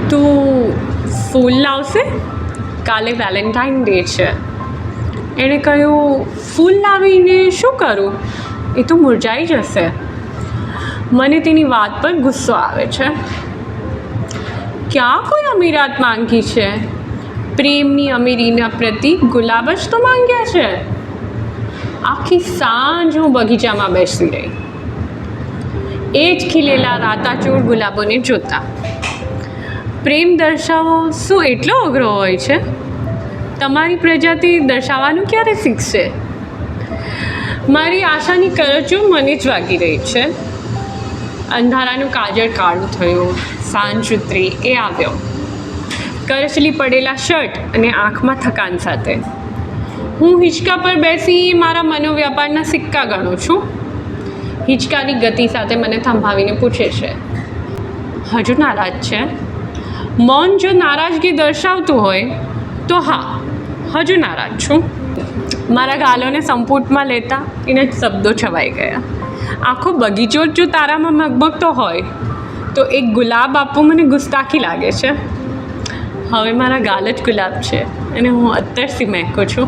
તું ફૂલ લાવશે? કાલે વેલેન્ટાઇન ડે છે. એણે કહ્યું, ફૂલ લાવીને શું કરું? એ તો મુરઝાઈ જશે. મને તેની વાત પર ગુસ્સો આવે છે. ક્યાં કોઈ અમીરાત માંગી છે? પ્રેમની અમીરીના પ્રતિ ગુલાબ જ તો માંગ્યા છે. આખી સાંજ હું બગીચામાં બેસી રહી, એ જ ખીલેલા રાતાચોળ ગુલાબોને જોતા. પ્રેમ દર્શાવવો શું એટલો અઘરો હોય છે? તમારી પ્રજાતિ દર્શાવવાનું ક્યારે શીખશે? મારી આશાની કરચો મને જ વાગી રહી છે. અંધારાનું કાજળ કાળું થયું, સાંજ ઉતરી, એ આવ્યો, કરચલી પડેલા શર્ટ અને આંખમાં થકાન સાથે. હું હિંચકા પર બેસી મારા મનોવ્યાપારના સિક્કા ગણું છું. હિંચકાની ગતિ સાથે મને થંભાવીને પૂછે છે, હજુ નારાજ છે? મૌન જો નારાજગી દર્શાવતું હોય તો હા, હજુ નારાજ છું. મારા ગાલોને સંપુટમાં લેતા એને શબ્દો છવાઈ ગયા. આખો બગીચો જો તારામાં મગમગતો હોય તો એક ગુલાબ આપવું મને ગુસ્તાખી લાગે છે. હવે મારા ગાલ જ ગુલાબ છે અને હું અત્તરથી મહેકું છું.